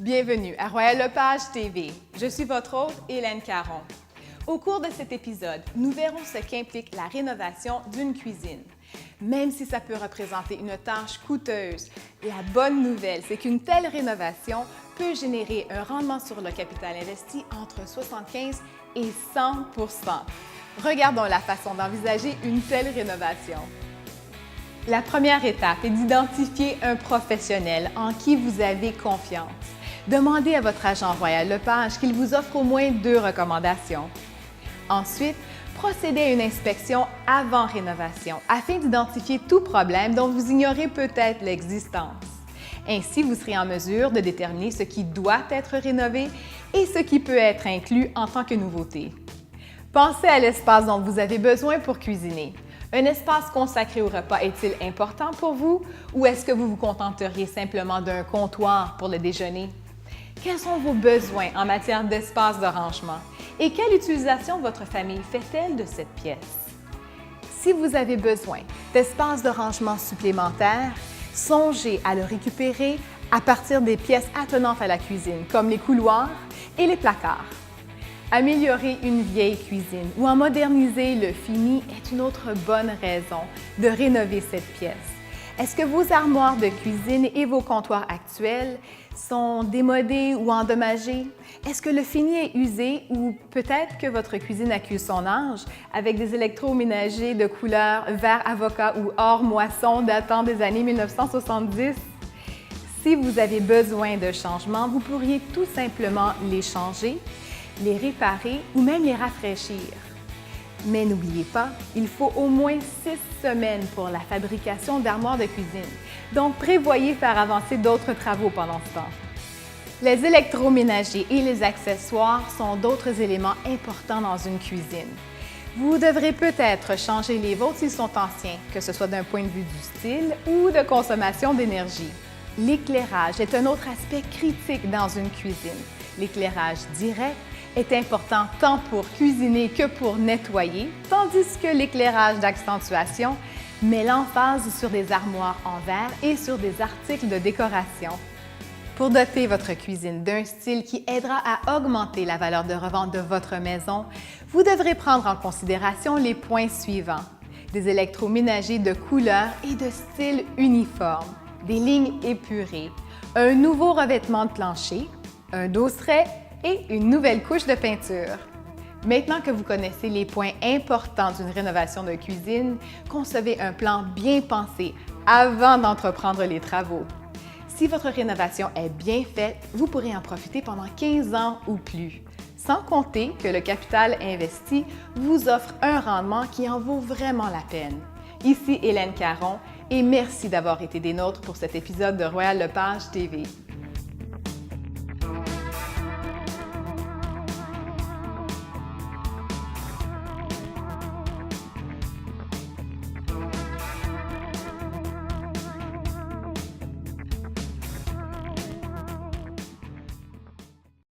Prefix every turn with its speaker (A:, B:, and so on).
A: Bienvenue à Royal Lepage TV. Je suis votre hôte, Hélène Caron. Au cours de cet épisode, nous verrons ce qu'implique la rénovation d'une cuisine. Même si ça peut représenter une tâche coûteuse, la bonne nouvelle, c'est qu'une telle rénovation peut générer un rendement sur le capital investi entre 75 et 100 %. Regardons la façon d'envisager une telle rénovation. La première étape est d'identifier un professionnel en qui vous avez confiance. Demandez à votre agent Royal Lepage qu'il vous offre au moins 2 recommandations. Ensuite, procédez à une inspection avant rénovation afin d'identifier tout problème dont vous ignorez peut-être l'existence. Ainsi, vous serez en mesure de déterminer ce qui doit être rénové et ce qui peut être inclus en tant que nouveauté. Pensez à l'espace dont vous avez besoin pour cuisiner. Un espace consacré au repas est-il important pour vous ou est-ce que vous vous contenteriez simplement d'un comptoir pour le déjeuner? Quels sont vos besoins en matière d'espace de rangement et quelle utilisation votre famille fait-elle de cette pièce? Si vous avez besoin d'espace de rangement supplémentaires, songez à le récupérer à partir des pièces attenantes à la cuisine, comme les couloirs et les placards. Améliorer une vieille cuisine ou en moderniser le fini est une autre bonne raison de rénover cette pièce. Est-ce que vos armoires de cuisine et vos comptoirs actuels sont démodés ou endommagés? Est-ce que le fini est usé ou peut-être que votre cuisine accuse son âge avec des électroménagers de couleur vert avocat ou or moisson datant des années 1970? Si vous avez besoin de changements, vous pourriez tout simplement les changer, les réparer ou même les rafraîchir. Mais n'oubliez pas, il faut au moins 6 semaines pour la fabrication d'armoires de cuisine. Donc, prévoyez faire avancer d'autres travaux pendant ce temps. Les électroménagers et les accessoires sont d'autres éléments importants dans une cuisine. Vous devrez peut-être changer les vôtres s'ils sont anciens, que ce soit d'un point de vue du style ou de consommation d'énergie. L'éclairage est un autre aspect critique dans une cuisine. L'éclairage direct est important tant pour cuisiner que pour nettoyer, tandis que l'éclairage d'accentuation met l'emphase sur des armoires en verre et sur des articles de décoration. Pour doter votre cuisine d'un style qui aidera à augmenter la valeur de revente de votre maison, vous devrez prendre en considération les points suivants: des électroménagers de couleur et de style uniforme, des lignes épurées, un nouveau revêtement de plancher, un dosseret et une nouvelle couche de peinture. Maintenant que vous connaissez les points importants d'une rénovation de cuisine, concevez un plan bien pensé avant d'entreprendre les travaux. Si votre rénovation est bien faite, vous pourrez en profiter pendant 15 ans ou plus. Sans compter que le capital investi vous offre un rendement qui en vaut vraiment la peine. Ici Hélène Caron et merci d'avoir été des nôtres pour cet épisode de Royal Lepage TV.